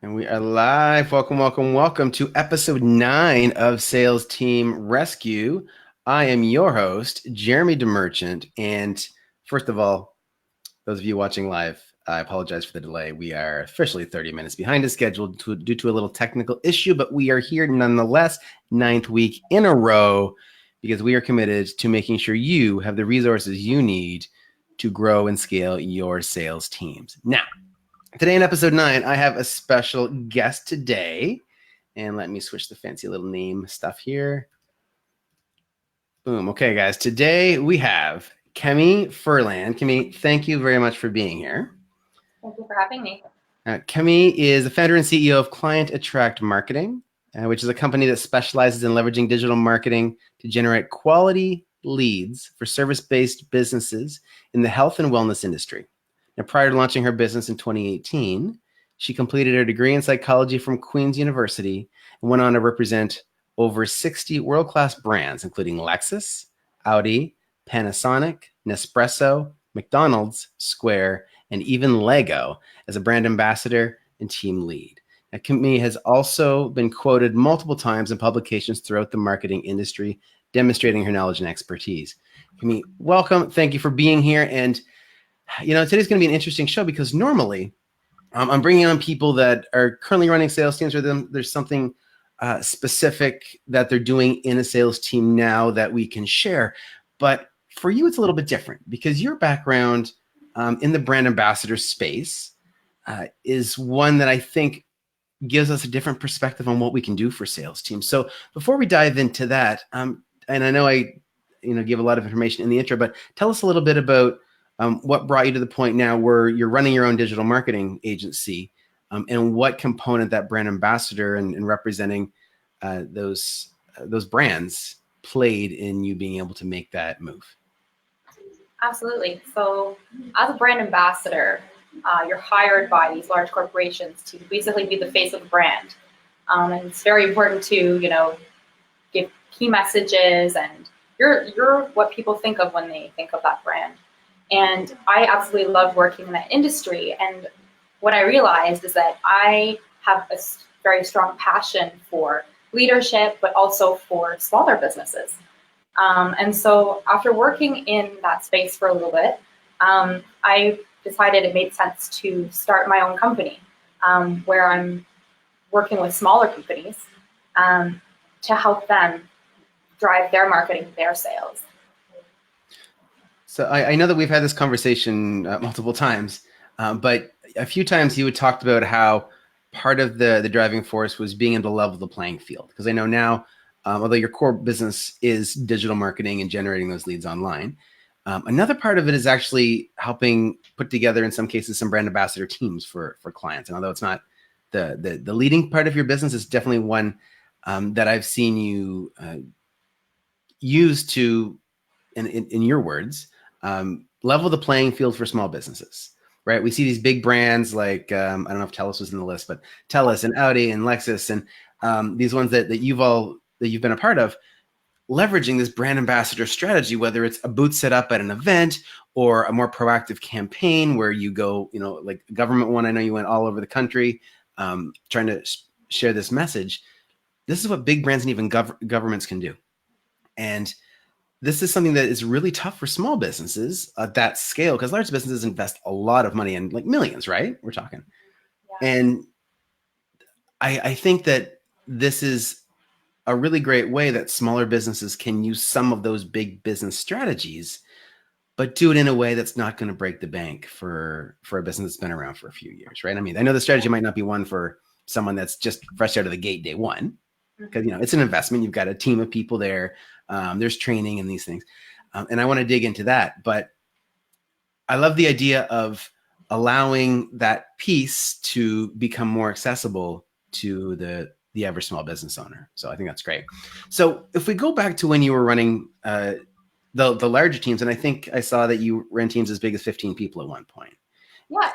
And we are live. Welcome, welcome, welcome to episode 9 of Sales Team Rescue. I am your host, Jeremy DeMerchant. And first of all, those of you watching live, I apologize for the delay. We are officially 30 minutes behind the schedule due to a little technical issue, but we are here nonetheless, 9th week in a row, because we are committed to making sure you have the resources you need to grow and scale your sales teams. Now, today in episode 9, I have a special guest today. And let me switch the fancy little name stuff here. Boom. Okay, guys. Today we have Camille Ferland. Camille, thank you very much for being here. Thank you for having me. Camille is the founder and CEO of Client Attract Marketing, which is a company that specializes in leveraging digital marketing to generate quality leads for service-based businesses in the health and wellness industry. Now, prior to launching her business in 2018, she completed her degree in psychology from Queen's University and went on to represent over 60 world-class brands, including Lexus, Audi, Panasonic, Nespresso, McDonald's, Square, and even Lego as a brand ambassador and team lead. Now, Camille has also been quoted multiple times in publications throughout the marketing industry, demonstrating her knowledge and expertise. Camille, welcome. Thank you for being here. And today's going to be an interesting show because normally I'm bringing on people that are currently running sales teams, or there's something specific that they're doing in a sales team now that we can share. But for you, it's a little bit different because your background in the brand ambassador space is one that I think gives us a different perspective on what we can do for sales teams. So before we dive into that, and I know I give a lot of information in the intro, but tell us a little bit about what brought you to the point now where you're running your own digital marketing agency, and what component that brand ambassador and representing those brands played in you being able to make that move. Absolutely. So as a brand ambassador, you're hired by these large corporations to basically be the face of the brand. And it's very important to, give key messages, and you're what people think of when they think of that brand. And I absolutely love working in that industry. And what I realized is that I have a very strong passion for leadership, but also for smaller businesses. And so after working in that space for a little bit, I decided it made sense to start my own company, where I'm working with smaller companies to help them drive their marketing, their sales. So I know that we've had this conversation multiple times, but a few times you had talked about how part of the driving force was being able to level the playing field. Because I know now, although your core business is digital marketing and generating those leads online, another part of it is actually helping put together, in some cases, some brand ambassador teams for clients. And although it's not the leading part of your business, it's definitely one that I've seen you use to, in your words, level the playing field for small businesses, right? We see these big brands like, I don't know if TELUS was in the list, but TELUS and Audi and Lexus and these ones that you've been a part of, leveraging this brand ambassador strategy, whether it's a booth set up at an event or a more proactive campaign where you go, like a government one. I know you went all over the country trying to share this message. This is what big brands and even governments can do. And this is something that is really tough for small businesses at that scale, because large businesses invest a lot of money, and like millions, right? We're talking. Yeah. And I think that this is a really great way that smaller businesses can use some of those big business strategies, but do it in a way that's not going to break the bank for a business that's been around for a few years, right? I mean, I know the strategy might not be one for someone that's just fresh out of the gate day one, because it's an investment. You've got a team of people there. There's training and these things. And I want to dig into that. But I love the idea of allowing that piece to become more accessible to the average small business owner. So I think that's great. So if we go back to when you were running the larger teams, and I think I saw that you ran teams as big as 15 people at one point. Yeah,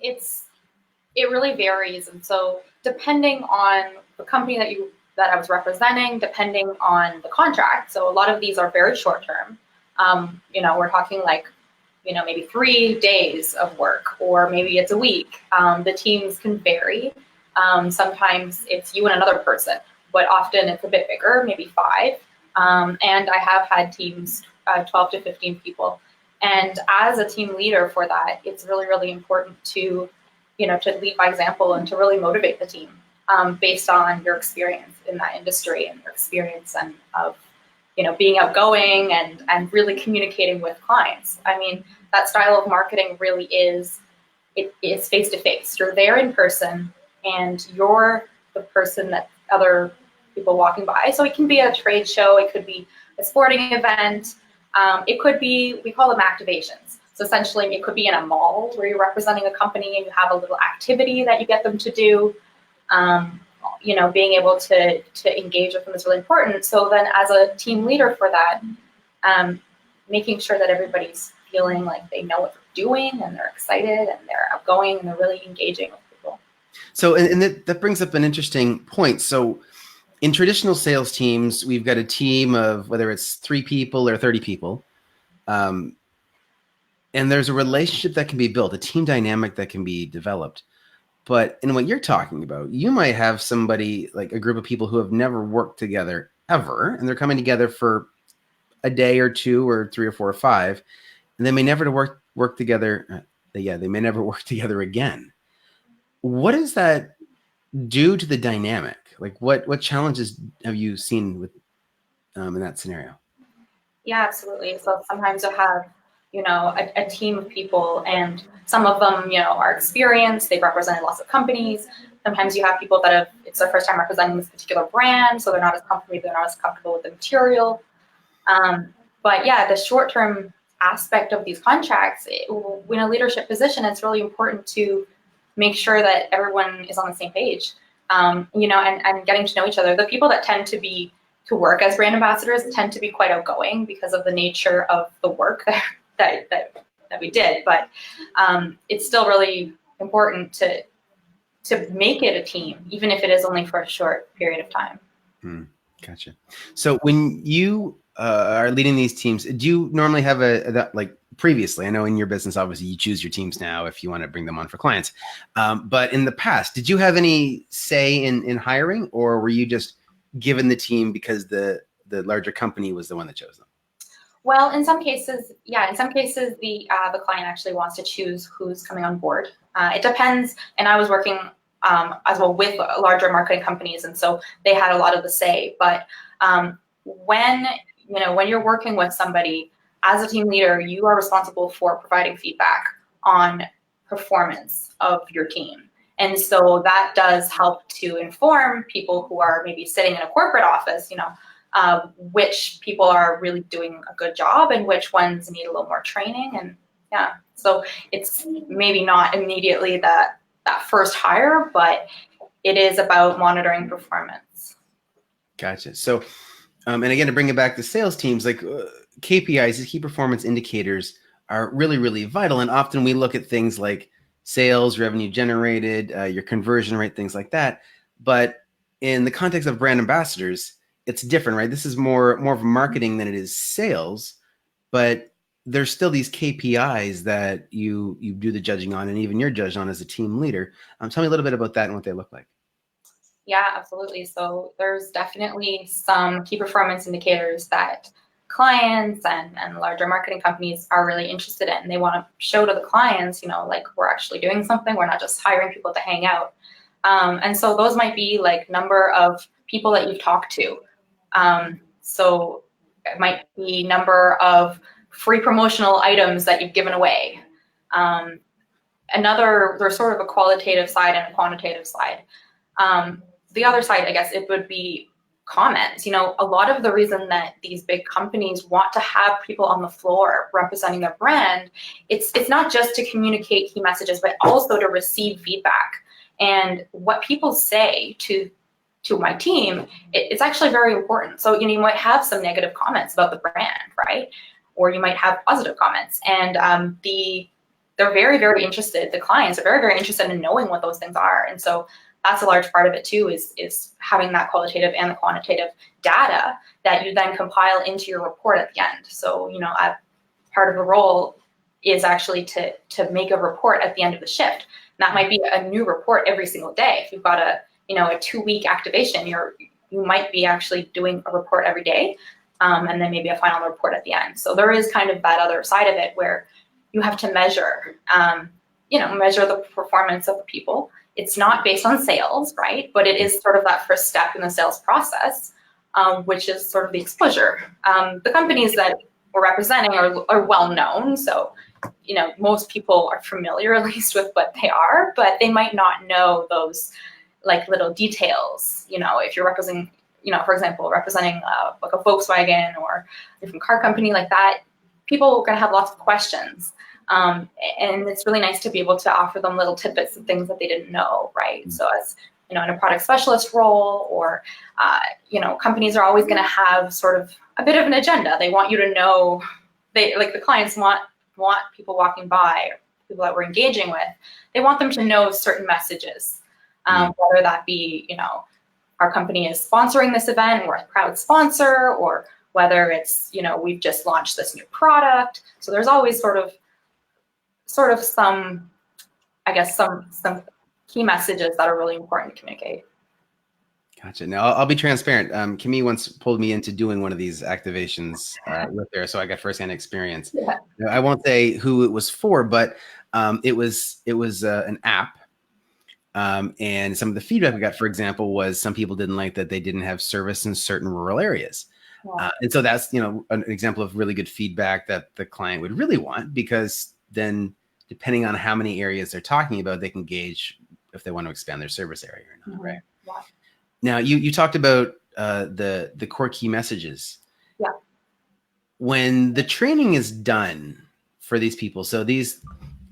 it really varies. And so depending on the company that I was representing, depending on the contract. So a lot of these are very short term. We're talking like, maybe 3 days of work, or maybe it's a week. The teams can vary. Sometimes it's you and another person, but often it's a bit bigger, maybe 5. And I have had teams, 12 to 15 people. And as a team leader for that, it's really, really important to, to lead by example and to really motivate the team based on your experience in that industry and your experience and of, being outgoing and really communicating with clients. I mean, that style of marketing really is face to face. You're there in person and you're the person that other people walking by. So it can be a trade show, it could be a sporting event, it could be, we call them activations. So essentially it could be in a mall where you're representing a company and you have a little activity that you get them to do. Being able to engage with them is really important. So then as a team leader for that, making sure that everybody's feeling like they know what they're doing and they're excited and they're outgoing and they're really engaging with people. So, and that brings up an interesting point. So in traditional sales teams, we've got a team of whether it's 3 people or 30 people. And there's a relationship that can be built, a team dynamic that can be developed. But in what you're talking about, you might have somebody, like a group of people who have never worked together ever, and they're coming together for a day or 2 or 3 or 4 or 5, and they may never work together. They may never work together again. What does that do to the dynamic? Like what challenges have you seen with in that scenario? Yeah, absolutely. So sometimes you'll have, a team of people, and some of them, are experienced. They've represented lots of companies. Sometimes you have people that it's their first time representing this particular brand, so they're not as comfortable with the material. But yeah, the short-term aspect of these contracts, in a leadership position, it's really important to make sure that everyone is on the same page, and getting to know each other. The people that tend to work as brand ambassadors tend to be quite outgoing because of the nature of the work that we did. But it's still really important to make it a team, even if it is only for a short period of time. Gotcha. So when you are leading these teams, do you normally have like previously, I know in your business, obviously you choose your teams now if you want to bring them on for clients. But in the past, did you have any say in hiring, or were you just given the team because the larger company was the one that chose them? Well, in some cases, yeah. In some cases, the client actually wants to choose who's coming on board. It depends. And I was working as well with larger marketing companies, and so they had a lot of the say. But when you're working with somebody as a team leader, you are responsible for providing feedback on performance of your team. And so that does help to inform people who are maybe sitting in a corporate office, which people are really doing a good job and which ones need a little more training. And yeah, so it's maybe not immediately that first hire, but it is about monitoring performance. Gotcha. So, and again, to bring it back to sales teams, like KPIs, these key performance indicators, are really, really vital. And often we look at things like sales, revenue generated, your conversion rate, things like that. But in the context of brand ambassadors, it's different, right? This is more of marketing than it is sales, but there's still these KPIs that you do the judging on, and even you're judged on as a team leader. Tell me a little bit about that and what they look like. Yeah, absolutely. So there's definitely some key performance indicators that clients and larger marketing companies are really interested in. They want to show to the clients, like we're actually doing something. We're not just hiring people to hang out. And so those might be like number of people that you've talked to. So it might be number of free promotional items that you've given away. There's sort of a qualitative side and a quantitative side. The other side, I guess, it would be comments. A lot of the reason that these big companies want to have people on the floor representing their brand, it's not just to communicate key messages, but also to receive feedback. And what people say to my team, it's actually very important. So, you might have some negative comments about the brand, right? Or you might have positive comments. And they're very, very interested. The clients are very, very interested in knowing what those things are. And so that's a large part of it too, is having that qualitative and the quantitative data that you then compile into your report at the end. So, part of the role is actually to make a report at the end of the shift. And that might be a new report every single day. If you've got a 2-week activation, you might be actually doing a report every day, and then maybe a final report at the end. So there is kind of that other side of it where you have to measure the performance of the people. It's not based on sales, right? But it is sort of that first step in the sales process, which is sort of the exposure. The companies that we're representing are well known, so most people are familiar at least with what they are, but they might not know those like little details. If you're representing, for example, representing like a Volkswagen or a different car company like that, people are going to have lots of questions. And it's really nice to be able to offer them little tidbits of things that they didn't know, right? So as in a product specialist role, or companies are always going to have sort of a bit of an agenda. They want you to know, the clients want people walking by, people that we're engaging with, they want them to know certain messages, whether that be, our company is sponsoring this event and we're a proud sponsor, or whether it's, we've just launched this new product. So there's always sort of some, I guess, some key messages that are really important to communicate. Gotcha. Now I'll be transparent. Camille once pulled me into doing one of these activations with her, so I got firsthand experience. Yeah. I won't say who it was for, but it was an app, and some of the feedback we got, for example, was some people didn't like that they didn't have service in certain rural areas, and so that's an example of really good feedback that the client would really want, because then depending on how many areas they're talking about, they can gauge if they want to expand their service area or not, right? Yeah. Now, you talked about the core key messages. Yeah. When the training is done for these people, so these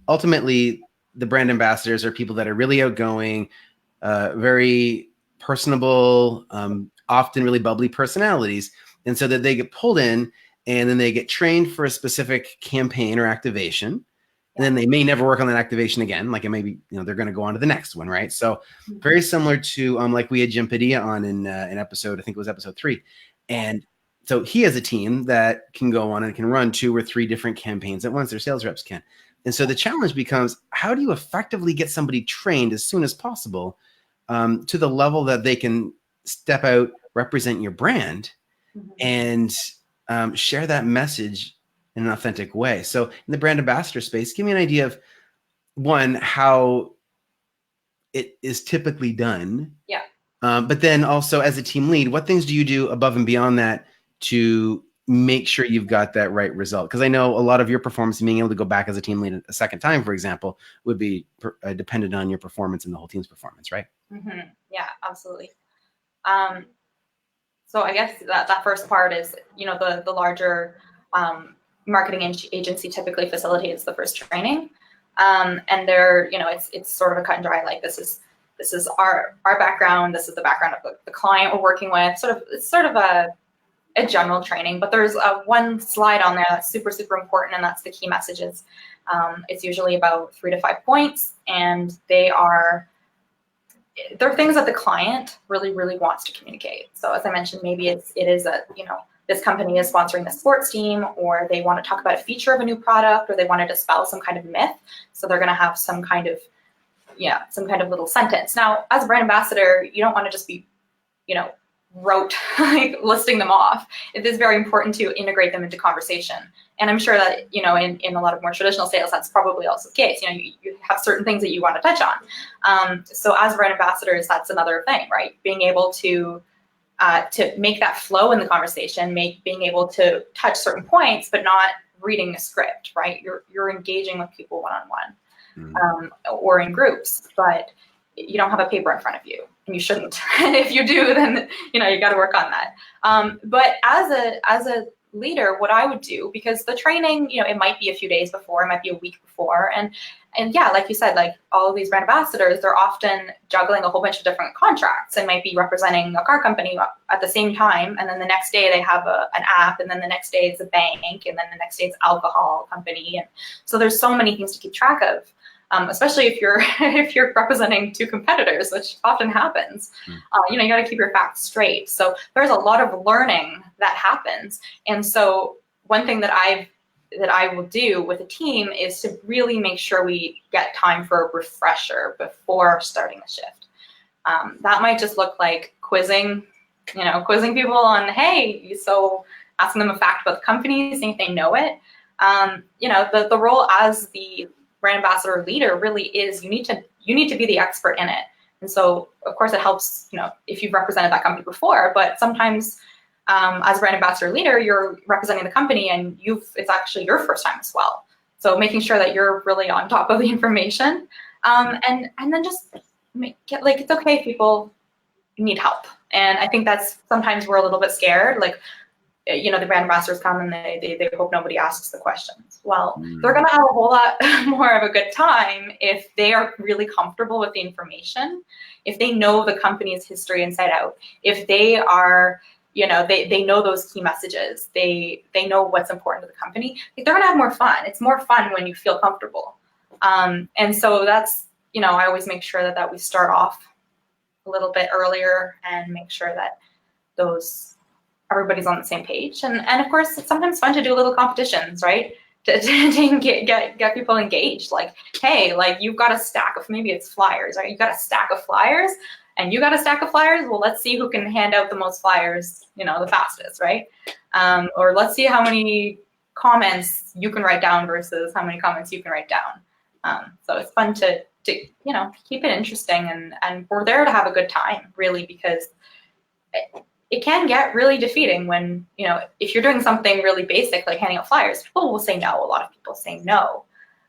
ultimately the brand ambassadors are people that are really outgoing, very personable, often really bubbly personalities, and so that they get pulled in and then they get trained for a specific campaign or activation. And then they may never work on that activation again. Like it may be, they're going to go on to the next one, right? So very similar to like we had Jim Padilla on in episode, I think it was episode 3. And so he has a team that can go on and can run 2 or 3 different campaigns at once. Their sales reps can. And so the challenge becomes, how do you effectively get somebody trained as soon as possible to the level that they can step out, represent your brand, and share that message in an authentic way? So in the brand ambassador space, give me an idea of, one, how it is typically done. Yeah. But then also as a team lead, what things do you do above and beyond that to make sure you've got that right result? Because I know a lot of your performance and being able to go back as a team lead a second time, for example, would be dependent on your performance and the whole team's performance, right? Mm-hmm. Yeah, absolutely. So I guess that first part is, the larger marketing agency typically facilitates the first training, and they're, it's sort of a cut and dry, like this is our background, this is the background of the client we're working with. It's sort of a general training, but there's one slide on there that's super, super important, and that's the key messages. It's usually about 3 to 5 points, and they're things that the client really, really wants to communicate. So as I mentioned, maybe it is this company is sponsoring the sports team, or they want to talk about a feature of a new product, or they want to dispel some kind of myth. So they're going to have some kind of little sentence. Now, as a brand ambassador, you don't want to just be, rote, like listing them off. It is very important to integrate them into conversation. And I'm sure that, in a lot of more traditional sales, that's probably also the case. You have certain things that you want to touch on. So as brand ambassadors, that's another thing, right? Being able to make that flow in the conversation, being able to touch certain points, but not reading a script, right? You're engaging with people one-on-one, or in groups, but you don't have a paper in front of you, and you shouldn't. And if you do, then you got to work on that. But as a leader, what I would do, because the training, it might be a few days before, it might be a week before, and yeah, like you said, like all of these brand ambassadors, they're often juggling a whole bunch of different contracts and might be representing a car company at the same time, and then the next day they have an app, and then the next day it's a bank, and then the next day it's alcohol company, and so there's so many things to keep track of. Especially if you're representing 2 competitors, which often happens. You got to keep your facts straight. So there's a lot of learning that happens. And so one thing that I've that I will do with a team is to really make sure we get time for a refresher before starting the shift. That might just look like quizzing people on, hey, so asking them a fact about the company, seeing if they know it. The role as the brand ambassador leader really is you need to be the expert in it. And so, of course, it helps, if you've represented that company before, but sometimes as a brand ambassador leader, you're representing the company and it's actually your first time as well. So making sure that you're really on top of the information, and then just it's okay if people need help. And I think that's sometimes we're a little bit scared, the brand ambassadors come and they hope nobody asks the questions. Well, they're going to have a whole lot more of a good time if they are really comfortable with the information, if they know the company's history inside out, if they are, they know those key messages, they know what's important to the company. They're going to have more fun. It's more fun when you feel comfortable. And so that's, I always make sure that we start off a little bit earlier and make sure that everybody's on the same page. And of course, it's sometimes fun to do little competitions, right? To get people engaged. Like, hey, you've got a stack of, maybe it's flyers, right? You've got a stack of flyers and you got a stack of flyers. Well, let's see who can hand out the most flyers, the fastest, right? Or let's see how many comments you can write down versus how many comments you can write down. So it's fun to keep it interesting, and we're there to have a good time, really, because it can get really defeating when, if you're doing something really basic like handing out flyers, people will say no. A lot of people say no.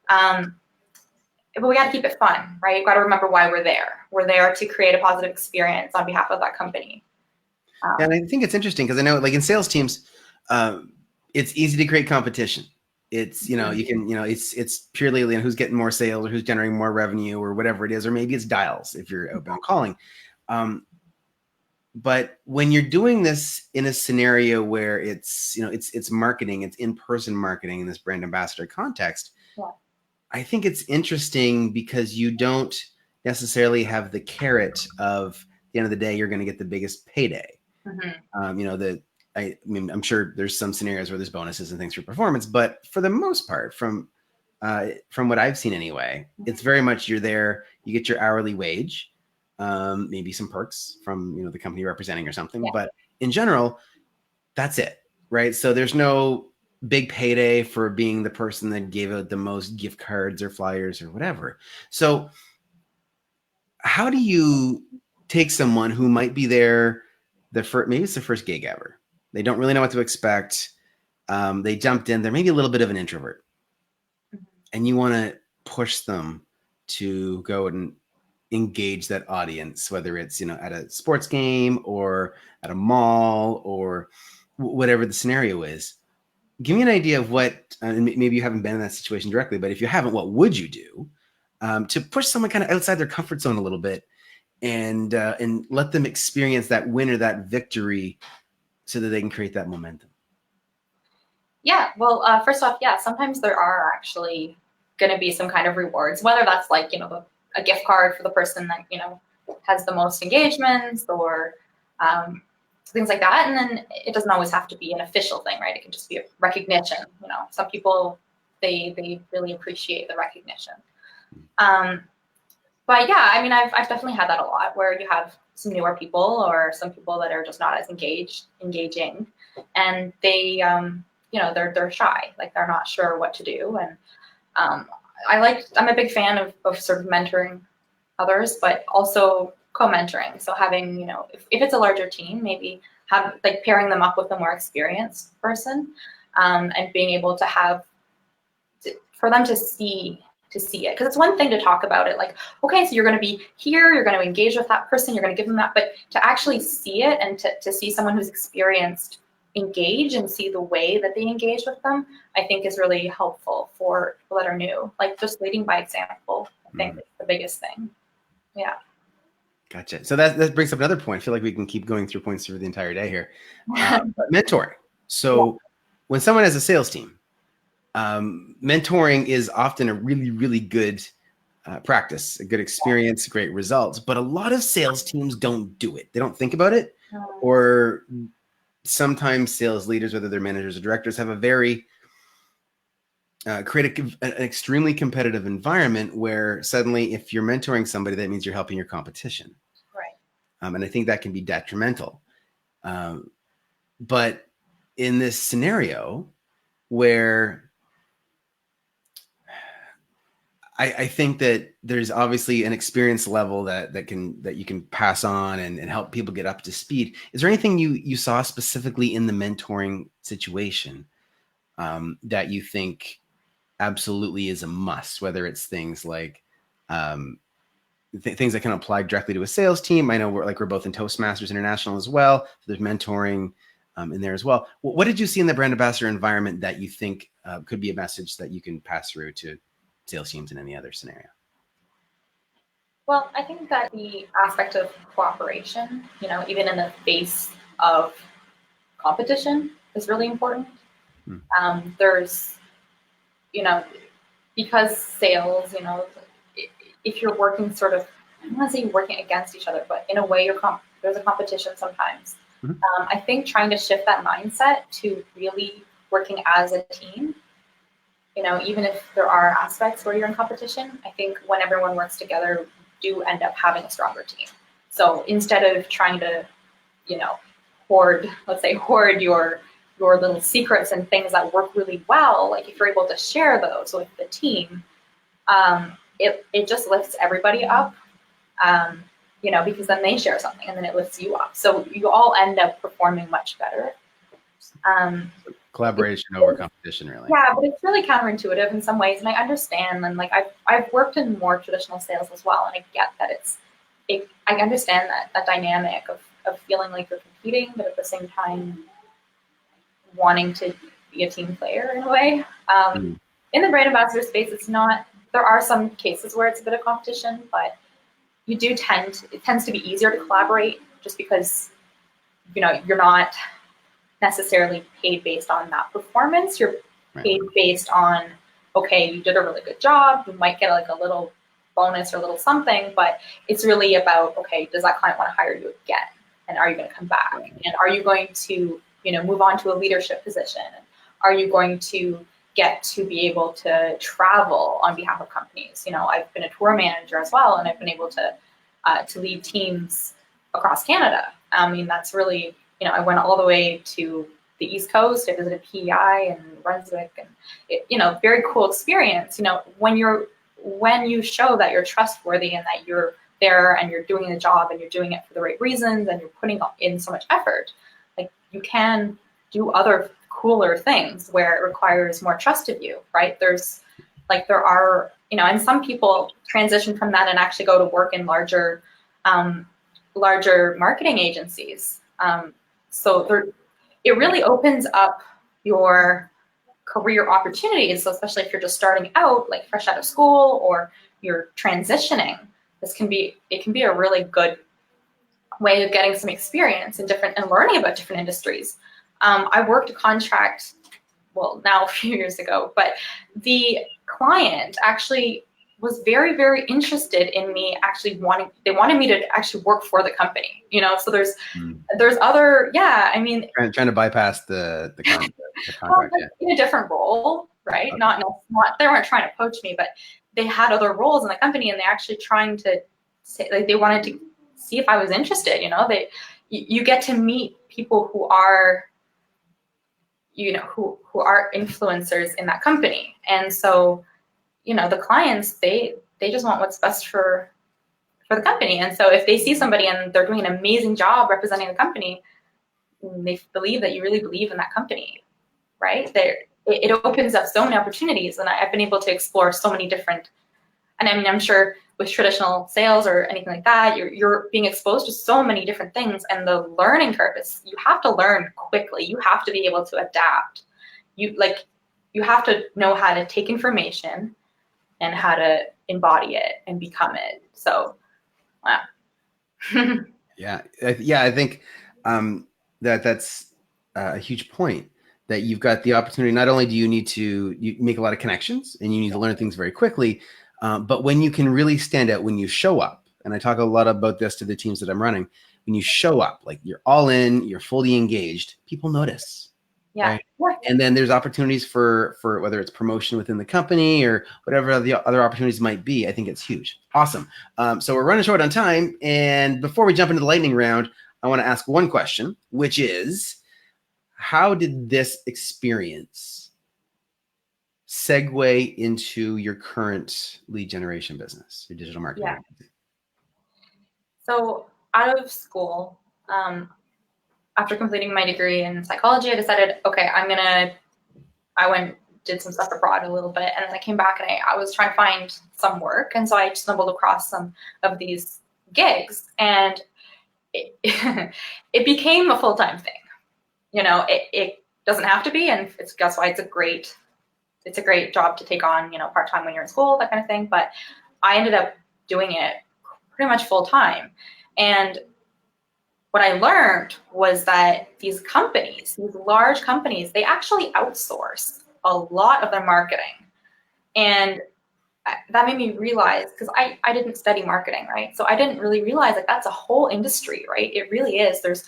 But we got to keep it fun, right? You've got to remember why we're there. We're there to create a positive experience on behalf of that company. And I think it's interesting because I know, in sales teams, it's easy to create competition. It's, you can, it's purely who's getting more sales or who's generating more revenue or whatever it is, or maybe it's dials if you're outbound calling. But when you're doing this in a scenario where it's, it's marketing, it's in-person marketing in this brand ambassador context, I think it's interesting because you don't necessarily have the carrot of, at the end of the day, you're going to get the biggest payday. I'm sure there's some scenarios where there's bonuses and things for performance, but for the most part, from what I've seen anyway, it's very much you're there, you get your hourly wage, maybe some perks from, the company representing or something, but in general, that's it, right? So there's no big payday for being the person that gave out the most gift cards or flyers or whatever. So how do you take someone who might be there maybe it's the first gig ever? They don't really know what to expect. They jumped in. They're maybe a little bit of an introvert. And you want to push them to go and engage that audience, whether it's, at a sports game or at a mall or whatever the scenario is. Give me an idea of what, and maybe you haven't been in that situation directly, but if you haven't, what would you do to push someone kind of outside their comfort zone a little bit and let them experience that win or that victory so that they can create that momentum? Yeah, well, first off, sometimes there are actually going to be some kind of rewards, whether that's a gift card for the person that, has the most engagements or things like that. And then it doesn't always have to be an official thing, right? It can just be a recognition. Some people, they really appreciate the recognition. But yeah, I've definitely had that a lot where you have some newer people or some people that are just not as engaging, and they, they're shy, they're not sure what to do. And I'm a big fan of sort of mentoring others, but also co-mentoring. So having, if it's a larger team, maybe have pairing them up with a more experienced person, and being able to for them to see it. Because it's one thing to talk about it, okay, so you're going to be here, you're going to engage with that person, you're going to give them that, but to actually see it and to see someone who's experienced engage and see the way that they engage with them, I think is really helpful for people that are new. Just leading by example, I think is the biggest thing. Yeah. Gotcha. So that brings up another point. I feel like we can keep going through points through the entire day here. But mentoring. So when someone has a sales team, mentoring is often a really, really good practice, a good experience, great results. But a lot of sales teams don't do it. They don't think about it. Or sometimes sales leaders, whether they're managers or directors, have a very create an extremely competitive environment where suddenly if you're mentoring somebody, that means you're helping your competition. Right. And I think that can be detrimental. But in this scenario where I think that there's obviously an experience level that you can pass on and help people get up to speed. Is there anything you saw specifically in the mentoring situation that you think absolutely is a must? Whether it's things like things that can apply directly to a sales team. I know we're both in Toastmasters International as well. So there's mentoring in there as well. What did you see in the brand ambassador environment that you think could be a message that you can pass through to sales teams in any other scenario? Well, I think that the aspect of cooperation, even in the face of competition, is really important. There's, because sales, if you're working sort of, I don't want to say working against each other, but in a way there's a competition sometimes. I think trying to shift that mindset to really working as a team, even if there are aspects where you're in competition, I think when everyone works together, do end up having a stronger team. So instead of trying to, hoard your little secrets and things that work really well, like if you're able to share those with the team, it just lifts everybody up, because then they share something and then it lifts you up. So you all end up performing much better. Collaboration over competition, really. Yeah, but it's really counterintuitive in some ways, and I understand. And like I've worked in more traditional sales as well, and I get that I understand that dynamic of feeling like you're competing, but at the same time wanting to be a team player in a way. In the brand ambassador space, it's not. There are some cases where it's a bit of competition, but it tends to be easier to collaborate just because you're not necessarily paid based on that performance. You're paid based on, okay, you did a really good job. You might get like a little bonus or a little something, but it's really about, okay, does that client want to hire you again? And are you going to come back? And are you going to, move on to a leadership position? Are you going to get to be able to travel on behalf of companies? I've been a tour manager as well, and I've been able to lead teams across Canada. I mean, that's really, I went all the way to the East Coast. I visited PEI and Brunswick, and very cool experience. When you show that you're trustworthy and that you're there and you're doing the job and you're doing it for the right reasons and you're putting in so much effort, like you can do other cooler things where it requires more trust of you, right? There are, and some people transition from that and actually go to work in larger marketing agencies. So it really opens up your career opportunities. So especially if you're just starting out, like fresh out of school, or you're transitioning, it can be a really good way of getting some experience and learning about different industries. I worked a contract, well, now a few years ago, but the client actually was very, very interested in me they wanted me to actually work for the company, so there's other, I mean, trying to bypass the contract. Well, in a different role, right? Okay. Not, they weren't trying to poach me, but they had other roles in the company, and they actually trying to say, like, they wanted to see if I was interested, you get to meet people who are, who are influencers in that company. And so, the clients, they just want what's best for the company. And so if they see somebody and they're doing an amazing job representing the company, they believe that you really believe in that company, right? It opens up so many opportunities, and I've been able to explore so many different, and I mean, I'm sure with traditional sales or anything like that, you're being exposed to so many different things, and the learning curve is, you have to learn quickly. You have to be able to adapt. You have to know how to take information and how to embody it and become it. So, wow. Yeah. I think that's a huge point, that you've got the opportunity. Not only do you need to make a lot of connections and you need to learn things very quickly, but when you can really stand out, when you show up, and I talk a lot about this to the teams that I'm running, when you show up, like you're all in, you're fully engaged, people notice. Yeah. right? Yeah. And then there's opportunities for whether it's promotion within the company or whatever the other opportunities might be. I think it's huge. Awesome. So we're running short on time. And before we jump into the lightning round, I want to ask one question, which is, how did this experience segue into your current lead generation business, your digital marketing? Yeah. So out of school, after completing my degree in psychology, I decided, okay, I went, did some stuff abroad a little bit, and then I came back and I was trying to find some work. And so I stumbled across some of these gigs, and it, it became a full-time thing. It doesn't have to be, and that's why it's a great job to take on, part-time when you're in school, that kind of thing. But I ended up doing it pretty much full-time. And what I learned was that these companies, these large companies, they actually outsource a lot of their marketing. And that made me realize, because I didn't study marketing, right? So I didn't really realize that that's a whole industry, right? It really is. There's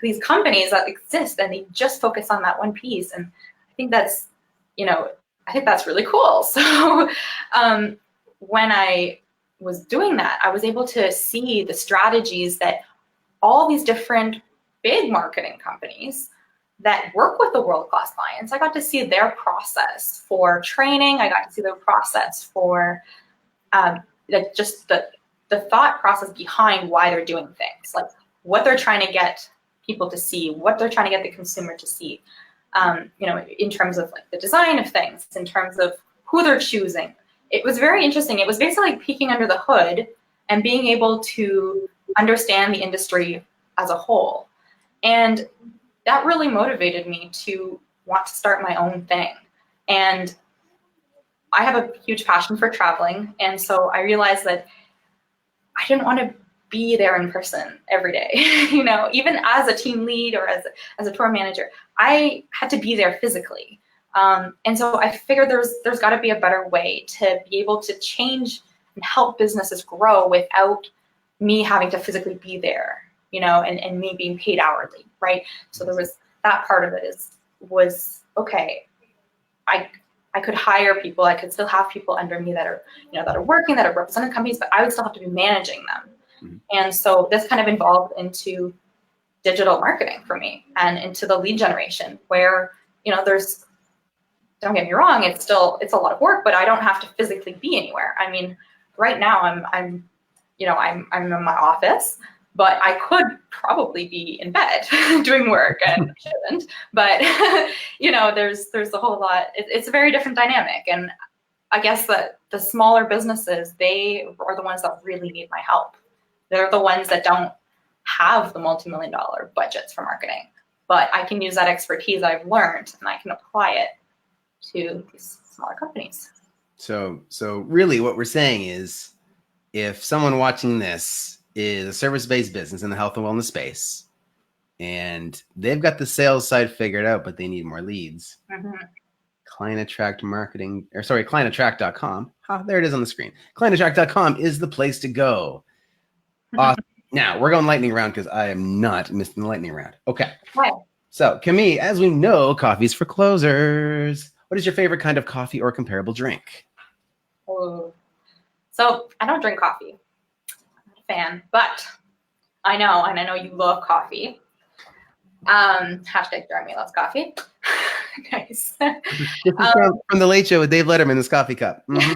these companies that exist and they just focus on that one piece. And I think that's, really cool. So when I was doing that, I was able to see the strategies that all these different big marketing companies that work with the world-class clients, I got to see their process for training. I got to see their process for just the thought process behind why they're doing things, like what they're trying to get people to see, what they're trying to get the consumer to see, in terms of like the design of things, in terms of who they're choosing. It was very interesting. It was basically peeking under the hood and being able to understand the industry as a whole. And that really motivated me to want to start my own thing. And I have a huge passion for traveling. And so I realized that I didn't want to be there in person every day. Even as a team lead or as a tour manager, I had to be there physically. And so I figured there's got to be a better way to be able to change and help businesses grow without me having to physically be there, and me being paid hourly, right? So there was that part of it was okay. I could hire people. I could still have people under me that are working, that are representing companies, but I would still have to be managing them. Mm-hmm. And so this kind of evolved into digital marketing for me and into the lead generation, where don't get me wrong, it's a lot of work, but I don't have to physically be anywhere. I mean, right now I'm in my office, but I could probably be in bed doing work, and I shouldn't. But there's a whole lot. It's a very different dynamic, and I guess that the smaller businesses, they are the ones that really need my help. They're the ones that don't have the multi-million-dollar budgets for marketing, but I can use that expertise I've learned and I can apply it to these smaller companies. So really what we're saying is, if someone watching this is a service-based business in the health and wellness space, and they've got the sales side figured out, but they need more leads, mm-hmm. clientattract.com. There it is on the screen. Clientattract.com is the place to go. Awesome. Now we're going lightning round because I am not missing the lightning round. Okay. Wow. So Camille, as we know, coffee's for closers. What is your favorite kind of coffee or comparable drink? Oh. So I don't drink coffee. I'm not a fan, but I know, and I know you love coffee. Hashtag Jeremy loves coffee. Nice. This is from the Late Show with Dave Letterman, this coffee cup. Mm-hmm.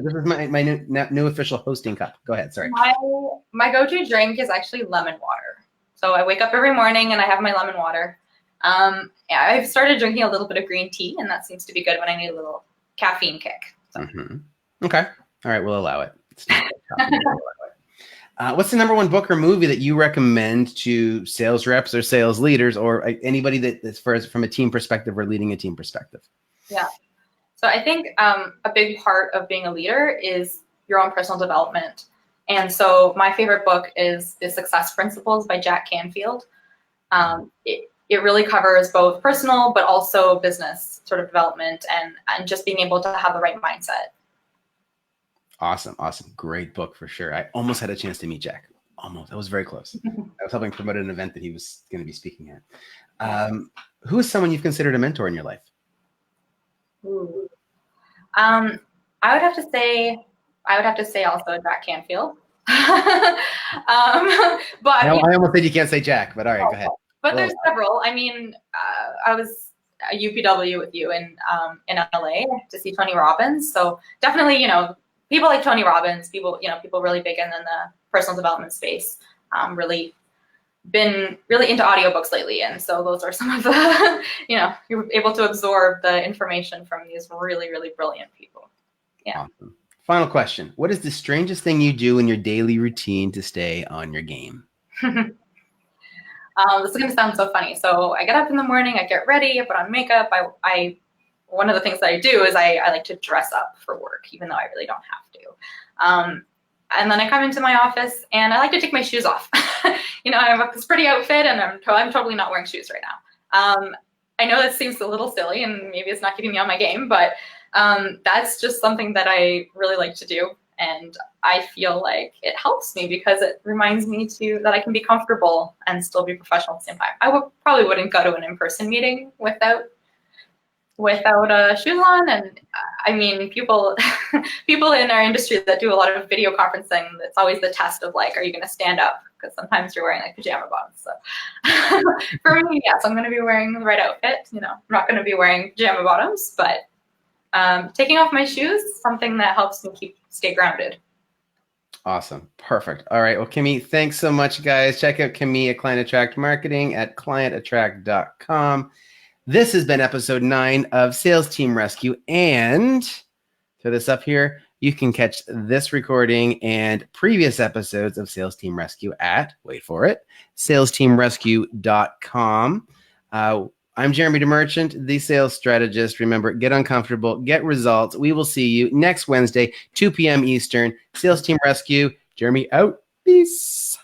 This is my new official hosting cup. Go ahead, sorry. My go-to drink is actually lemon water. So I wake up every morning and I have my lemon water. I've started drinking a little bit of green tea, and that seems to be good when I need a little caffeine kick. So. Mm-hmm. Okay. All right, we'll allow it. What's the number one book or movie that you recommend to sales reps or sales leaders or anybody that's from a team perspective or leading a team perspective? Yeah. So I think a big part of being a leader is your own personal development. And so my favorite book is The Success Principles by Jack Canfield. It really covers both personal but also business sort of development and just being able to have the right mindset. Awesome. Great book for sure. I almost had a chance to meet Jack. Almost. That was very close. I was helping promote an event that he was going to be speaking at. Who is someone you've considered a mentor in your life? Ooh. I would have to say also Jack Canfield. But I almost said you can't say Jack, but all right, go ahead. But there's several. I mean, I was at UPW with you in LA to see Tony Robbins. So definitely, people like Tony Robbins, people really big in the personal development space, really been really into audiobooks lately. And so those are some of the, you're able to absorb the information from these really, really brilliant people. Yeah. Awesome. Final question. What is the strangest thing you do in your daily routine to stay on your game? This is going to sound so funny. So I get up in the morning, I get ready, I put on makeup. One of the things that I do is I like to dress up for work, even though I really don't have to. And then I come into my office and I like to take my shoes off. I have this pretty outfit and I'm totally not wearing shoes right now. I know that seems a little silly and maybe it's not keeping me on my game, but that's just something that I really like to do. And I feel like it helps me because it reminds me that I can be comfortable and still be professional at the same time. I probably wouldn't go to an in-person meeting without shoes on. And I mean, people in our industry that do a lot of video conferencing, it's always the test of like, are you going to stand up? Because sometimes you're wearing like pajama bottoms. So for me, yes, I'm going to be wearing the right outfit. I'm not going to be wearing pajama bottoms, but taking off my shoes is something that helps me stay grounded. Awesome. Perfect. All right. Well, Camille, thanks so much, guys. Check out Camille at Client Attract Marketing at clientattract.com. This has been episode 9 of Sales Team Rescue. And throw this up here, you can catch this recording and previous episodes of Sales Team Rescue at, wait for it, salesteamrescue.com. I'm Jeremy DeMerchant, the sales strategist. Remember, get uncomfortable, get results. We will see you next Wednesday, 2 p.m. Eastern. Sales Team Rescue. Jeremy out. Peace.